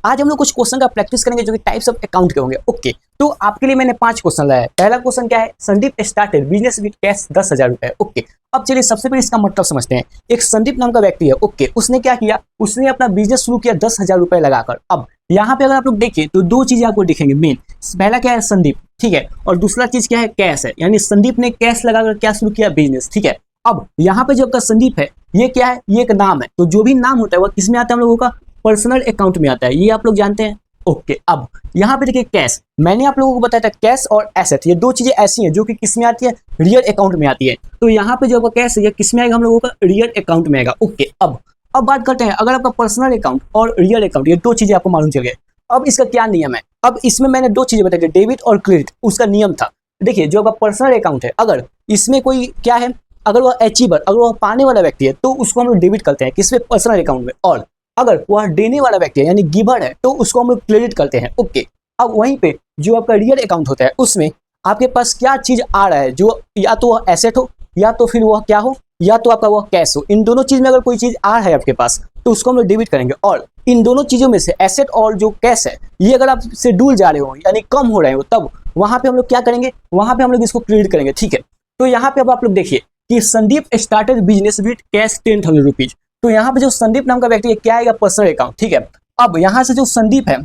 आज हम लोग कुछ क्वेश्चन का प्रैक्टिस करेंगे जो कि टाइप्स ऑफ अकाउंट के होंगे। ओके, तो आपके लिए मैंने 5 क्वेश्चन लाया है। पहला क्वेश्चन क्या है, Sandeep started business with cash 10,000 रुपए। ओके, अब चलिए सबसे पहले इसका मतलब समझते हैं। एक संदीप नाम का व्यक्ति है। ओके, उसने क्या किया, उसने अपना बिजनेस शुरू किया 10,000 रुपए लगाकर। अब यहाँ पे अगर आप लोग देखिए तो दो चीजें आपको दिखेंगे मेन। पहला क्या है, संदीप, ठीक है, और दूसरा चीज क्या है, कैश है, यानी संदीप ने कैश लगाकर क्या शुरू किया, बिजनेस, ठीक है। अब यहाँ पे जो आपका संदीप है ये क्या है, ये एक नाम है, तो जो भी नाम होता है वो किस में आता है, हम लोगों का पर्सनल अकाउंट में आता है, ये आप लोग जानते हैं। ओके, अब यहाँ पे देखिए कैश, मैंने आप लोगों को बताया था कैश और एसेट ये दो चीजें ऐसी हैं जो कि किस में आती है, रियल अकाउंट में आती है। तो यहाँ पे जो आपका कैश है ये किस में आएगा, हम लोगों का रियल अकाउंट में आएगा। ओके, अब बात करते हैं, अगर आपका पर्सनल अकाउंट और रियल अकाउंट ये दो चीजें आपको मालूम चल गए, अब इसका क्या नियम है। अब इसमें मैंने दो चीजें बताई थी, डेबिट और क्रेडिट, उसका नियम था। देखिए जो आपका पर्सनल अकाउंट है, अगर इसमें कोई क्या है, अगर वह अचीवर, अगर वह पाने वाला व्यक्ति है तो उसको हम लोग डेबिट करते हैं किसमें, पर्सनल अकाउंट में, और अगर वह देने वाला व्यक्ति है यानी गिवर है तो उसको हम लोग क्रेडिट करते हैं। ओके, अब वहीं पे जो आपका रियल अकाउंट होता है उसमें आपके पास क्या चीज आ रहा है, जो या तो वह एसेट हो या तो फिर वह क्या हो, या तो आपका वह कैश हो। इन दोनों चीज में अगर कोई चीज आ रहा है आपके पास तो उसको हम लोग डेबिट करेंगे, और इन दोनों चीजों में से एसेट और जो कैश है ये अगर आप से डूल जा रहे हो यानी कम हो रहे हो, तब वहां पे हम लोग क्या करेंगे, वहां पे हम लोग इसको क्रेडिट करेंगे, ठीक है। तो यहाँ पे अब आप लोग देखिए कि Sandeep started business with cash 10,000 rupees. तो यहाँ पे जो संदीप नाम का व्यक्ति है क्या आएगा, पर्सनल अकाउंट, ठीक है। अब यहाँ से जो संदीप है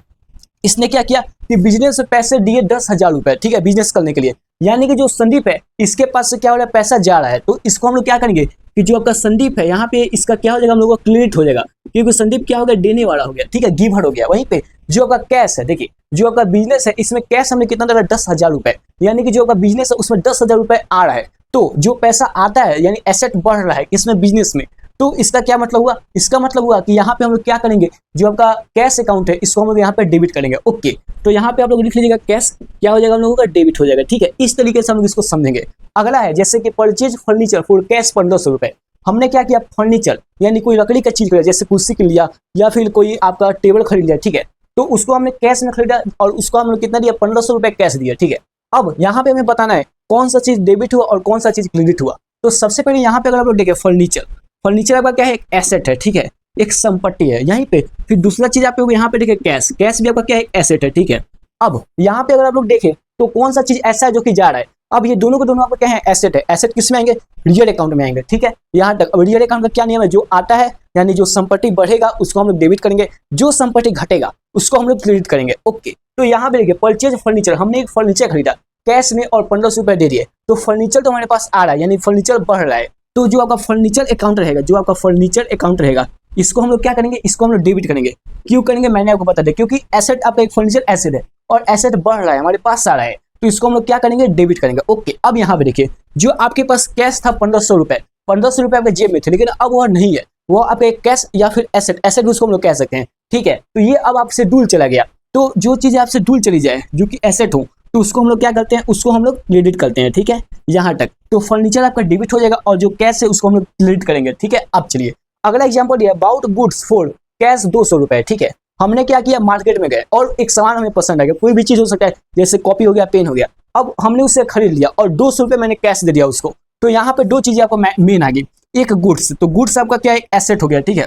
इसने क्या किया कि बिजनेस में पैसे दिए 10,000 रुपए, ठीक है, बिजनेस करने के लिए, यानी कि जो संदीप है इसके पास से क्या हो रहा है, पैसा जा रहा है। तो इसको हम लोग क्या करेंगे कि जो आपका संदीप है यहाँ पे इसका क्या हो जाएगा, हम लोग को क्रेडिट हो जाएगा, क्योंकि संदीप क्या हो गया, देने वाला हो गया, ठीक है, गिवर हो गया। वहीं पे जो आपका कैश है, देखिए जो आपका बिजनेस है इसमें कैश हमने कितना डाला, 10,000 रुपए, यानी कि जो आपका बिजनेस है उसमें 10,000 रुपए आ रहा है। तो जो पैसा आता है यानी एसेट बढ़ रहा है किसमें, बिजनेस में, तो इसका क्या मतलब हुआ, इसका मतलब हुआ कि यहाँ पे हम लोग क्या करेंगे, जो आपका कैश अकाउंट है इसको हम लोग यहाँ पे डेबिट करेंगे। ओके, तो यहाँ पे आप लोग लिख लीजिएगा कैश क्या हो जाएगा, हम लोगों का डेबिट हो जाएगा, ठीक है। इस तरीके से हम लोग इसको समझेंगे। अगला है जैसे कि परचेज फर्नीचर फॉर कैश 1,500 रुपए। हमने क्या किया, फर्नीचर यानी कोई लकड़ी का चीज खरीदा, जैसे कुर्सी के लिया या फिर कोई आपका टेबल खरीद लिया, ठीक है, तो उसको हमने कैश में खरीदा और उसको हम लोग कितना दिया, 1,500 रुपए कैश दिया, ठीक है। अब यहाँ पे हमें बताना है कौन सा चीज डेबिट हुआ और कौन सा चीज क्रेडिट हुआ। तो सबसे पहले यहाँ पे अगर आप लोग देखें फर्नीचर, फर्नीचर आपका क्या है, एक एसेट है, ठीक है, एक संपत्ति है यहीं पे। फिर दूसरा चीज आप यहाँ पे देखें कैश, कैश भी आपका क्या है, एक एसेट है, ठीक है। अब यहाँ पे अगर आप लोग देखें तो कौन सा चीज ऐसा है जो कि जा रहा है, अब ये दोनों के दोनों आपका क्या है, एसेट है। एसेट किस में आएंगे, रियल अकाउंट में आएंगे, ठीक है, यहाँ तक। अब रियल अकाउंट का क्या नियम है, जो आता है यानी जो संपत्ति बढ़ेगा उसको हम लोग डेबिट करेंगे, जो संपत्ति घटेगा उसको हम लोग क्रेडिट करेंगे। ओके, तो यहाँ पे देखिए परचेज फर्नीचर, हमने एक फर्नीचर खरीदा कैश में और 1,500 रुपए दे दिए, तो फर्नीचर तो हमारे पास आ रहा है यानी फर्नीचर बढ़ रहा है। तो जो आपका फर्नीचर अकाउंट रहेगा, जो आपका फर्नीचर अकाउंट रहेगा इसको हम लोग क्या करेंगे, इसको हम लोग डेबिट करेंगे। क्यों करेंगे मैंने आपको बता दिया, क्योंकि एसेट आपका एक फर्नीचर एसेट है और एसेट बढ़ रहा है, हमारे पास आ रहा है, तो इसको हम लोग क्या करेंगे, डेबिट करेंगे। ओके, अब यहाँ पे देखिए जो आपके पास कैश था 1,500 रुपए, 1,500 रुपए आपके जेब में थे, लेकिन अब वह नहीं है, वो आपके कैश या फिर एसेट, एसेट उसको हम लोग कह सकते हैं, ठीक है। तो ये अब आपसे दूर चला गया, तो जो चीजें आपसे दूर चली जाए जो कि एसेट हो तो उसको हम लोग क्या करते हैं, उसको हम लोग क्रेडिट करते हैं, ठीक है, यहाँ तक। तो फर्नीचर आपका डेबिट हो जाएगा और जो कैश है उसको हम लोग क्रेडिट करेंगे, ठीक है। अब चलिए अगला एग्जांपल दिया, अबाउट गुड्स फॉर कैश 200 रुपए, ठीक है। हमने क्या किया, मार्केट में गए और एक सामान हमें पसंद आ गया, कोई भी चीज हो सकता है, जैसे कॉपी हो गया, पेन हो गया, अब हमने उसे खरीद लिया और 200 रुपए मैंने कैश दे दिया उसको। तो यहाँ पे दो चीजें आपको मेन आ गई, एक गुड्स, तो गुड्स आपका क्या है, एसेट हो गया, ठीक है,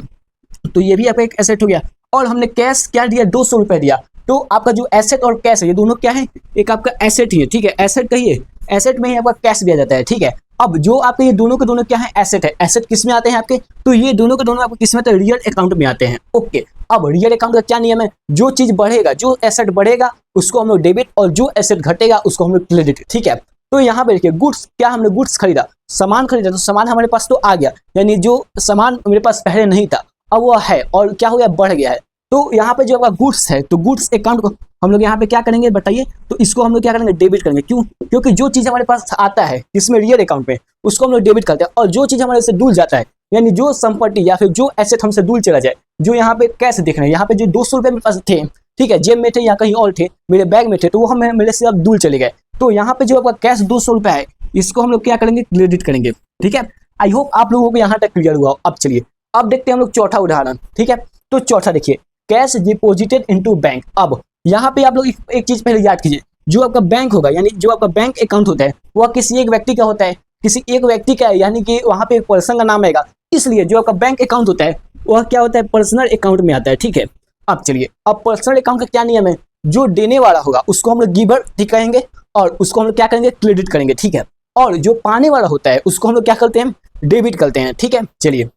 तो ये भी आपका एक एसेट हो गया, और हमने कैश क्या दिया, 200 रुपए दिया। तो आपका जो एसेट और कैश है ये दोनों क्या है, एक आपका एसेट ही है, ठीक है, एसेट कहिए, एसेट में ही आपका कैश दिया जाता है, ठीक है। अब जो आपके ये दोनों के दोनों क्या है, एसेट है, एसेट किस में आते हैं आपके, तो ये दोनों के दोनों आपको किस में आते हैं, रियल अकाउंट में आते हैं। ओके, अब रियल अकाउंट का क्या नियम है, जो चीज बढ़ेगा, जो एसेट बढ़ेगा उसको हम लोग डेबिट और जो एसेट घटेगा उसको हम लोग क्रेडिट, ठीक है। तो यहाँ पे देखिए गुड्स, क्या हमने गुड्स खरीदा, सामान खरीदा, तो सामान हमारे पास तो आ गया, यानी जो सामान मेरे पास पहले नहीं था अब वो है और क्या हो गया, बढ़ गया है। तो यहाँ पे जो आपका गुड्स है तो गुड्स अकाउंट को हम लोग यहाँ पे क्या करेंगे बताइए, तो इसको हम लोग क्या करेंगे, डेबिट करेंगे। क्यों, क्योंकि जो चीज हमारे पास आता है इसमें रियल अकाउंट में उसको हम लोग डेबिट करते हैं, और जो चीज हमारे से दूर जाता है यानी जो संपत्ति या फिर जो एसेट हमसे दूर चला जाए, जो यहाँ पे कैश दिख रहे हैं, यहाँ पे जो 200 रुपए मेरे पास थे, ठीक है, जेब में थे या कहीं और थे, मेरे बैग में थे, तो वो हम मेरे से अब दूर चले गए। तो यहाँ पे जो आपका कैश 200 रुपए है इसको हम लोग क्या करेंगे, क्रेडिट करेंगे, ठीक है। आई होप आप लोगों को यहाँ तक क्लियर हुआ। अब चलिए अब देखते हैं हम लोग चौथा उदाहरण, ठीक है। तो चौथा देखिए, कैश डिपोजिटेड इनटू बैंक। अब यहाँ पे आप लोग एक चीज पहले याद कीजिए, जो आपका बैंक होगा यानी जो आपका बैंक अकाउंट होता है वह किसी एक व्यक्ति का होता है, किसी एक व्यक्ति का है, यानी कि वहां पे एक पर्सन का नाम आएगा, इसलिए जो आपका बैंक अकाउंट होता है वह क्या होता है, पर्सनल अकाउंट में आता है, ठीक है। अब चलिए, अब पर्सनल अकाउंट का क्या नियम है, जो देने वाला होगा उसको हम लोग गिवर ठीक कहेंगे और उसको हम लोग क्या करेंगे, क्रेडिट करेंगे, ठीक है। और जो पाने वाला होता है उसको हम लोग क्या करते हैं, डेबिट करते हैं, ठीक है। चलिए,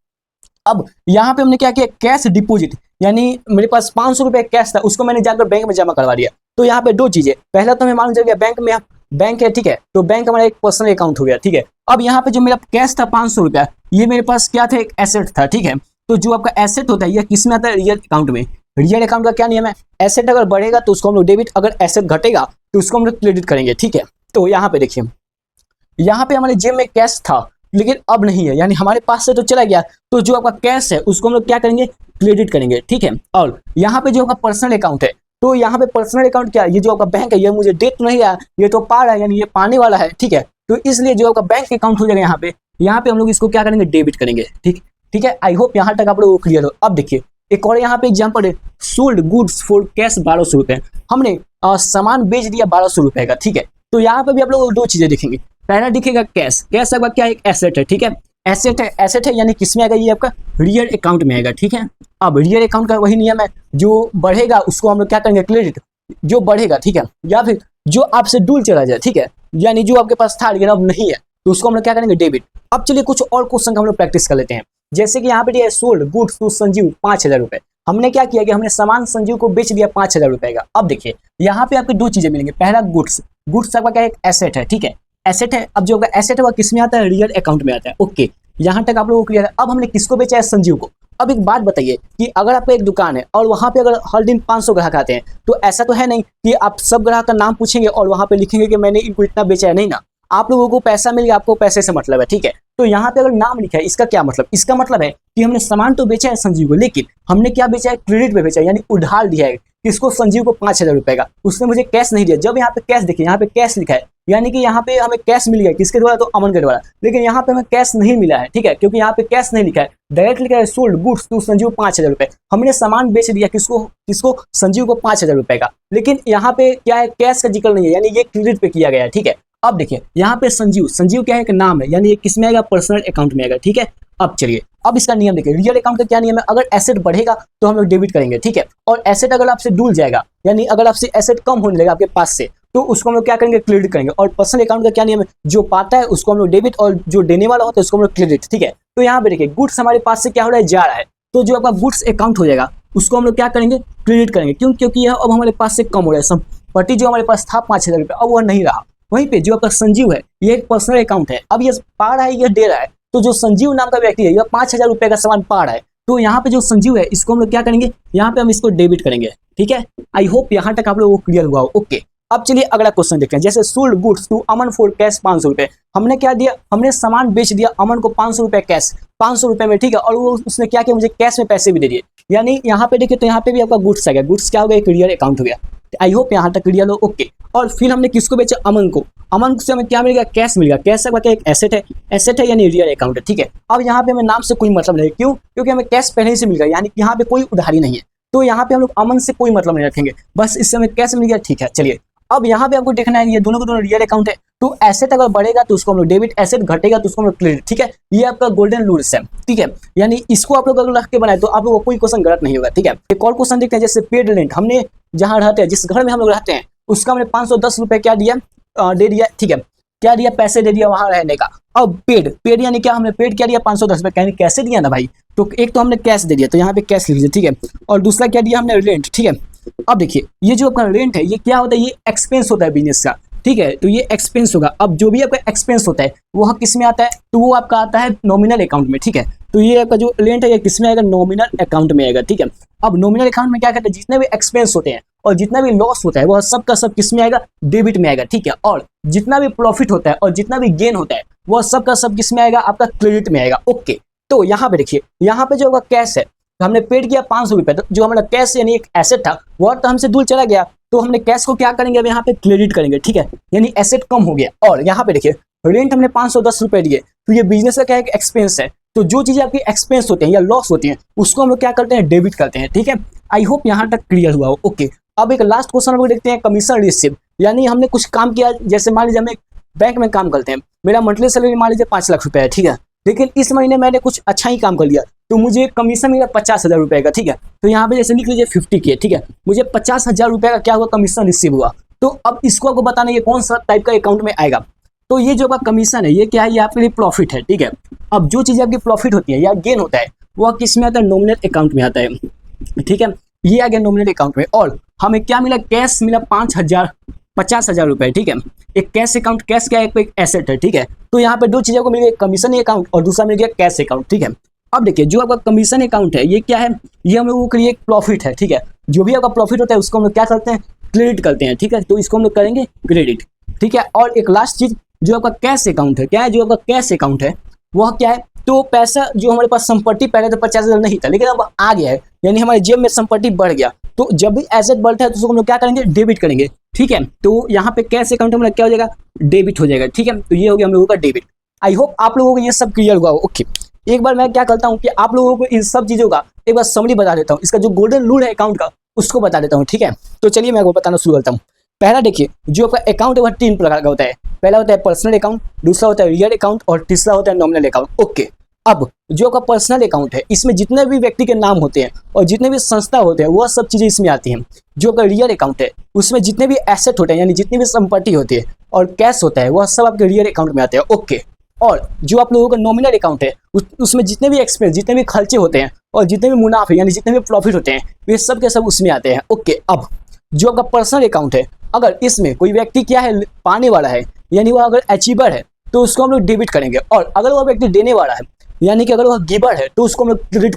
अब यहाँ पे हमने क्या किया, कैश डिपॉजिट, यानी मेरे पास 500 रुपए कैश था, उसको मैंने जाकर बैंक में जमा करवा दिया। तो यहाँ पे दो चीजें, पहला तो हमें मालूम चल गया बैंक में बैंक है, ठीक है, तो बैंक हमारा एक पर्सनल अकाउंट हो गया, ठीक है। अब यहाँ पे जो मेरा कैश था 500 रुपया, ये मेरे पास क्या था, एक एसेट था, ठीक है। तो जो आपका एसेट होता है ये किस में आता है, रियल अकाउंट में। रियल अकाउंट का क्या नियम है, एसेट अगर बढ़ेगा तो उसको हम लोग डेबिट, अगर एसेट घटेगा तो उसको हम लोग क्रेडिट करेंगे, ठीक है। तो यहाँ पे देखिए, यहाँ पे हमारे जेब में कैश था लेकिन अब नहीं है, यानी हमारे पास से तो चला गया, तो जो आपका कैश है उसको हम लोग क्या करेंगे, क्रेडिट करेंगे, ठीक है। और यहाँ पे जो आपका पर्सनल अकाउंट है, तो यहाँ पे पर्सनल अकाउंट क्या है, ये जो आपका बैंक है ये मुझे दे तो नहीं रहा, ये तो पा रहा है, यानी ये पाने वाला है, ठीक है। तो इसलिए जो आपका बैंक अकाउंट हो जाएगा यहाँ पे हम लोग इसको क्या करेंगे, डेबिट करेंगे, ठीक है। आई होप यहाँ तक आप लोगों को क्लियर हो। अब देखिए एक और यहाँ पे एग्जाम्पल है, सोल्ड गुड्स फॉर कैश 1200 रुपए, हमने सामान बेच दिया 1200 रुपए का, ठीक है। तो यहाँ पे भी आप लोग दो चीजें देखेंगे, पहला दिखेगा कैश, कैश आपका क्या, एक एसेट है, ठीक है। एसेट है यानी किसमें आएगा, ये आपका रियल अकाउंट में आएगा, ठीक है। अब रियल अकाउंट का वही नियम है, जो बढ़ेगा उसको हम लोग क्या करेंगे, क्रेडिट, जो बढ़ेगा, ठीक है। या फिर जो आपसे दूर चला जाए, ठीक है, यानी जो आपके पास था लेकिन अब नहीं है, तो उसको हम लोग क्या करेंगे, डेबिट। अब चलिए कुछ और क्वेश्चन का हम लोग प्रैक्टिस कर लेते हैं। जैसे कि यहाँ पे दिया है सोल्ड गुड्स टू संजीव 5000 रुपए, हमने क्या किया कि हमने सामान संजीव को बेच दिया 5000 रुपए का। अब देखिए यहाँ पे आपको दो चीजें मिलेंगी, पहला गुड्स, गुड्स आपका क्या, एक एसेट है, ठीक है, एसेट है। अब जो एसेट है वो किस में आता है, रियल अकाउंट में आता है, ओके, यहाँ तक आप लोगों को क्लियर है। अब हमने किसको बेचा है, संजीव को। अब एक बात बताइए कि अगर आपका एक दुकान है और वहां पे अगर हर दिन 500 ग्राहक आते हैं, तो ऐसा तो है नहीं कि आप सब ग्राहक का नाम पूछेंगे और वहां पे लिखेंगे कि मैंने इनको इतना बेचा है, नहीं ना, आप लोगों को पैसा मिल गया, आपको पैसे से मतलब है, ठीक है। तो यहाँ पे अगर नाम लिखा है, इसका क्या मतलब, इसका मतलब है कि हमने सामान तो बेचा है संजीव को, लेकिन हमने क्या बेचा है, क्रेडिट पे बेचा है, यानी उधार दिया है किसको, संजीव को 5000 रुपए का, उसने मुझे कैश नहीं दिया। जब यहाँ पे कैश देखिए, यहाँ पे कैश लिखा है, यानी कि यहाँ पे हमें कैश मिल गया, किसके द्वारा, तो अमन के द्वारा, लेकिन यहाँ पे हमें कैश नहीं मिला है, ठीक है, क्योंकि यहाँ पे कैश नहीं लिखा है, डायरेक्ट लिखा है सोल्ड गुड्स टू संजीव 5000 रुपए, हमने सामान बेच दिया किसको संजीव को 5000 रुपए का, लेकिन यहाँ पे क्या है, कैश का जिक्र नहीं है, यानी ये क्रेडिट पे किया गया है, ठीक है। अब देखिए यहाँ पे संजीव क्या है, एक नाम है, यानी ये किसमें आएगा, पर्सनल अकाउंट में आएगा, ठीक है। अब चलिए, अब इसका नियम देखिए, रियल अकाउंट का क्या नियम है, अगर एसेट बढ़ेगा तो हम लोग डेबिट करेंगे, ठीक है। और एसेट अगर आपसे डूल जाएगा, यानी अगर आपसे एसेट कम होने लगेगा आपके पास से, तो उसको हम लोग क्या करेंगे, क्रेडिट करेंगे। और पर्सनल अकाउंट का क्या नियम है, जो पाता है उसको हम लोग डेबिट और जो देने वाला होता है उसको हम लोग क्रेडिट, ठीक है। तो यहाँ पे देखिए गुड्स हमारे पास से क्या हो रहा है, जा रहा है, तो जो आपका गुड्स अकाउंट हो जाएगा उसको हम लोग क्या करेंगे, क्रेडिट करेंगे, क्यों, क्योंकि यह अब हमारे पास से कम हो रहा है, संपत्ति जो हमारे पास था 5000 रुपये अब वह नहीं रहा। वहीं पे जो आपका संजीव है ये एक पर्सनल अकाउंट है, अब ये पा रहा है, ये दे रहा है, तो जो संजीव नाम का व्यक्ति है यह 5000 रुपए का सामान पा रहा है, तो यहाँ पे जो संजीव है इसको हम लोग क्या करेंगे, यहाँ पे हम इसको डेबिट करेंगे, ठीक है। आई होप यहाँ तक आप लोगों को क्लियर हुआ हो, ओके। अब चलिए अगला क्वेश्चन देखते हैं, जैसे sold goods to Aman for cash 500 रुपए, हमने क्या दिया, हमने सामान बेच दिया अमन को 500 रुपए कैश, 500 रुपए में, ठीक है। और वो उसने क्या किया, मुझे कैश में पैसे भी दे दिए, यानी यहाँ पे देखिए तो यहाँ पे भी आपका गुड्स आ गया, गुड्स क्या हो गया, एक रियल अकाउंट हो गया। आई होप यहाँ तक क्लियर हो, ओके। और फिर हमने किसको बेचा, अमन को, अमन से हमें क्या मिल गया, कैश मिल गया, कैश का क्या, एक एसेट है यानी रियल अकाउंट है, ठीक है। अब यहाँ पे हमें नाम से कोई मतलब नहीं, क्यों, क्योंकि हमें कैश पहले ही से मिल गया, यानी यहाँ पे कोई उधारी नहीं है, तो यहाँ पे हम लोग अमन से कोई मतलब नहीं रखेंगे, बस इससे हमें कैश मिल गया, ठीक है। चलिए अब यहाँ पे आपको देखना है ये दोनों के दोनों रियल अकाउंट है, तो एसेट अगर बढ़ेगा तो उसको हम लोग डेबिट, एसेट घटेगा तो उसको हम लोग क्रेडिट, ठीक है। ये आपका गोल्डन रूल्स है, ठीक है, यानी इसको आप लोग अगर रख के बनाए तो आप लोगों को कोई क्वेश्चन गलत नहीं होगा, ठीक है। एक और क्वेश्चन देखते हैं, जैसे पेड रेंट, हमने जहाँ रहते हैं, जिस घर में हम लोग रहते हैं उसका हमने 510 रुपए क्या दिया, दे दिया, ठीक है, क्या दिया, पैसे दे दिया वहां रहने का। अब पेड यानी क्या, हमने पेड क्या दिया, 510 रुपए, कैसे दिया ना भाई, तो एक तो हमने कैश दे दिया, तो यहाँ पे कैश लिख लीजिए, ठीक है। और दूसरा क्या दिया हमने, रेंट, ठीक है। अब देखिए ये जो आपका रेंट है ये क्या होता है, ये एक्सपेंस होता है बिजनेस का, ठीक है, तो ये एक्सपेंस होगा। अब जो भी आपका एक्सपेंस होता है वह किस में आता है, तो वो आपका आता है नॉमिनल अकाउंट में, ठीक है। तो ये आपका जो रेंट है ये किस में आएगा, नॉमिनल अकाउंट में आएगा, ठीक है। अब नॉमिनल अकाउंट में क्या कहते हैं, जितने भी एक्सपेंस होते हैं और जितना भी लॉस होता है वह सब का सब किस में आएगा, डेबिट में आएगा, ठीक है। और जितना भी प्रॉफिट होता है और जितना भी गेन होता है वह सब का सब किस में आएगा, आपका क्रेडिट में आएगा, ओके। तो यहाँ पे देखिए, यहाँ पे जो आपका कैश है, तो हमने पेड किया 500 रुपए, तो जो हमारा कैश यानी एक एसेट था वह तो हमसे दूर चला गया, तो हमने कैश को क्या करेंगे, अब यहाँ पे क्रेडिट करेंगे, ठीक है, यानी एसेट कम हो गया। और यहाँ पे देखिए रेंट हमने 510 रुपए दिए, तो ये बिजनेस का क्या है, एक्सपेंस है, तो जो चीजें आपकी एक्सपेंस होते हैं या लॉस होती हैं उसको हम लोग क्या करते हैं, डेबिट करते हैं, ठीक है। आई होप यहाँ तक क्लियर हुआ हो, ओके। अब एक लास्ट क्वेश्चन हम लोग देखते हैं, कमीशन रिसीव, यानी हमने कुछ काम किया, जैसे मान लीजिए हम एक बैंक में काम करते हैं, मेरा मंथली सैलरी मान लीजिए 5 लाख रुपए है, ठीक है, लेकिन इस महीने मैंने कुछ अच्छा ही काम कर लिया, तो मुझे कमीशन मिला 50,000 रुपए का, ठीक है। तो यहाँ पे जैसे लिख लीजिए 50K, ठीक है, मुझे 50,000 रुपए का क्या हुआ, कमीशन रिसीव हुआ। तो अब इसको आपको बताना ये कौन सा टाइप का अकाउंट में आएगा। तो ये जो आपका कमीशन है ये क्या है, ये आपके लिए प्रॉफिट है, ठीक है। अब जो चीज़ें आपकी प्रॉफिट होती है या गेन होता है वो किस में आता है, नॉमिनल अकाउंट में आता है, ठीक है। ये आ गया नॉमिनल अकाउंट में। और हमें क्या मिला, कैश मिला 50,000 रुपए, ठीक है। एक कैश अकाउंट, कैश क्या है, एक एसेट है, ठीक है। तो यहाँ पे दो चीज़ों को मिल गया, कमीशन अकाउंट और दूसरा मिल गया कैश अकाउंट, ठीक है। अब देखिए जो आपका कमीशन अकाउंट है ये क्या है, ये हम लोगों के लिए एक प्रॉफिट है, ठीक है। जो भी आपका प्रॉफिट होता है उसको हम लोग क्या करते हैं, क्रेडिट करते हैं, ठीक है। तो इसको हम लोग करेंगे क्रेडिट, ठीक है। और एक लास्ट चीज जो आपका कैश अकाउंट है, क्या है, जो आपका कैश अकाउंट है वह क्या है, तो पैसा जो हमारे पास संपत्ति पहले तो 50,000 नहीं था लेकिन अब आ गया है, यानी हमारे जेब में संपत्ति बढ़ गया। तो जब भी एसेट बढ़ता है तो उसको हम लोग क्या करेंगे, डेबिट करेंगे, ठीक है। तो यहाँ पे कैश अकाउंट में क्या हो जाएगा, डेबिट हो जाएगा, ठीक है। तो ये हो गया हम लोगों का डेबिट। आई होप आप लोगों को ये सब क्लियर हुआ हो। ओके, एक बार मैं क्या करता हूँ कि आप लोगों को इन सब चीज़ों का एक बार समरी बता देता हूँ, इसका जो गोल्डन रूल है अकाउंट का उसको बता देता हूँ, ठीक है। तो चलिए मैं आपको बताना शुरू करता हूँ। पहला देखिए, जो आपका अकाउंट है वह 3 प्रकार का होता है। पहला होता है पर्सनल अकाउंट, दूसरा होता है रियल अकाउंट और तीसरा होता है नॉमिनल अकाउंट। ओके, अब जो आपका पर्सनल अकाउंट है इसमें जितने भी व्यक्ति के नाम होते हैं और जितने भी संस्था होते हैं वह सब चीज़ें इसमें आती हैं। जो आपका रियल अकाउंट है उसमें जितने भी एसेट होते हैं यानी जितनी भी संपत्ति होती है और कैश होता है वह सब आपके रियल अकाउंट में आते हैं। ओके, और जो आप लोगों का नॉमिनल अकाउंट है उसमें जितने भी एक्सपेंस, जितने भी खर्चे होते हैं और जितने भी मुनाफे यानी जितने भी प्रॉफिट होते हैं वे सब के सब उसमें आते हैं। ओके, अब जो आपका पर्सनल अकाउंट है अगर इसमें कोई व्यक्ति क्या है, पाने वाला है यानी वह अगर अचीवर है तो उसको हम लोग डेबिट करेंगे, और अगर वह व्यक्ति देने वाला है यानी कि अगर वह गिवर है तो उसको हम लोग क्रेडिट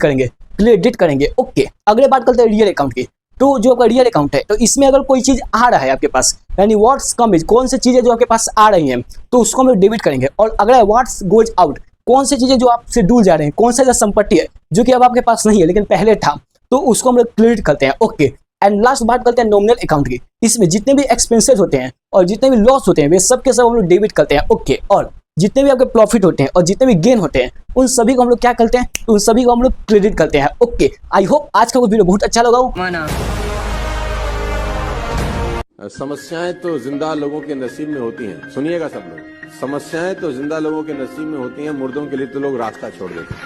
करेंगे। ओके, अगले बात करते हैं रियल अकाउंट की। तो जो आपका रियल अकाउंट है तो इसमें अगर कोई चीज़ आ रहा है आपके पास यानी व्हाट्स कम इज, कौन सी चीज़ें जो आपके पास आ रही हैं तो उसको हम लोग डेबिट करेंगे। और अगर व्हाट्स गोज आउट, कौन सी चीज़ें जो आपसे दूर जा रहे हैं, कौन सा संपत्ति है जो कि अब आपके पास नहीं है लेकिन पहले था, तो उसको हम लोग क्रेडिट करते हैं। ओके, एंड लास्ट बात करते हैं नॉमिनल अकाउंट की। इसमें जितने भी एक्सपेंसेस होते हैं और जितने भी लॉस होते हैं वे सब के सब हम लोग डेबिट करते हैं। ओके, और जितने भी आपके प्रॉफिट होते हैं और जितने भी गेन होते हैं उन सभी को हम लोग क्या करते हैं, उन सभी को हम लोग क्रेडिट करते हैं। ओके, आई होप आज का वो वीडियो बहुत अच्छा लगा हो। समस्याएं तो जिंदा लोगों के नसीब में होती हैं, सुनिएगा सब लोग, समस्याएं तो जिंदा लोगों के नसीब में होती हैं, मुर्दों के लिए तो लोग रास्ता छोड़ देते हैं।